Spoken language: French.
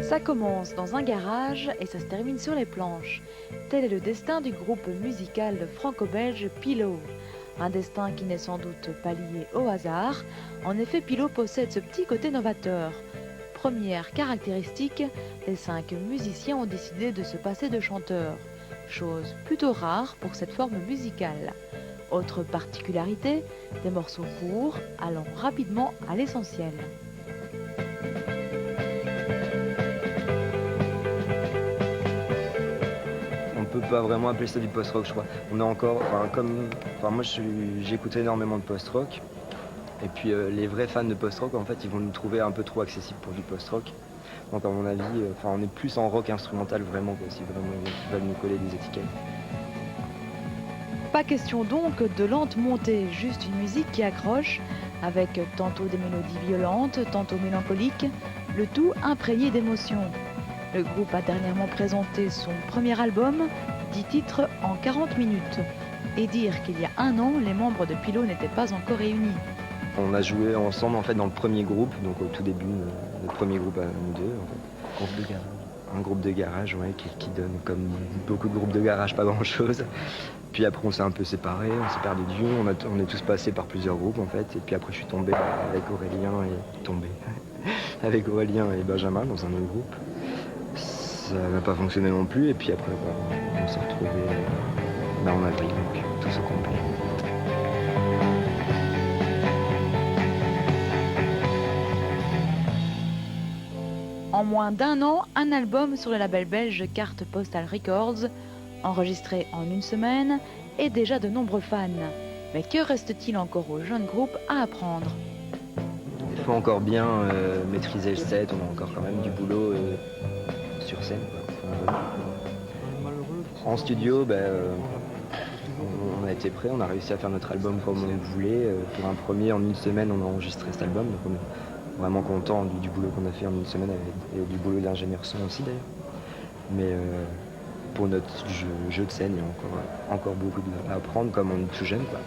Ça commence dans un garage et ça se termine sur les planches. Tel est le destin du groupe musical franco-belge Pilot. Un destin qui n'est sans doute pas lié au hasard. En effet, Pilot possède ce petit côté novateur. Première caractéristique, les 5 musiciens ont décidé de se passer de chanteurs. Chose plutôt rare pour cette forme musicale. Autre particularité, des morceaux courts allant rapidement à l'essentiel. On peut pas vraiment appeler ça du post-rock, je crois. On est encore, moi j'écoute énormément de post-rock. Et puis les vrais fans de post-rock, en fait, ils vont nous trouver un peu trop accessibles pour du post-rock. Donc à mon avis, on est plus en rock instrumental vraiment, quoi, si vraiment ils veulent nous coller des étiquettes. Pas question donc de lente montée, juste une musique qui accroche, avec tantôt des mélodies violentes, tantôt mélancoliques, le tout imprégné d'émotions. Le groupe a dernièrement présenté son premier album, 10 titres en 40 minutes. Et dire qu'il y a un an, les membres de Pilot n'étaient pas encore réunis. On a joué ensemble en fait dans le premier groupe, donc au tout début, notre premier groupe à nous deux. En fait. Groupe de garage. Un groupe de garage, ouais, qui donne comme beaucoup de groupes de garage pas grand chose. Puis après on s'est un peu séparés, on s'est perdu de vue, on est tous passés par plusieurs groupes en fait. Et puis après je suis tombé avec Aurélien et Benjamin dans un autre groupe. Ça n'a pas fonctionné non plus et puis après on s'est retrouvés en avril, donc tous au complet. En moins d'un an, un album sur le label belge Carte Postale Records, enregistré en une semaine, et déjà de nombreux fans. Mais que reste-t-il encore au jeune groupe à apprendre? Il faut encore bien maîtriser le set, on a encore quand même du boulot sur scène. Quoi. En studio, on a été prêts, on a réussi à faire notre album comme on le voulait. Pour un premier, en une semaine, on a enregistré cet album. Donc on est vraiment content du boulot qu'on a fait en une semaine et du boulot d'ingénieur son aussi d'ailleurs. Mais pour notre jeu de scène, il y a encore beaucoup à apprendre comme on est tout jeune. Quoi.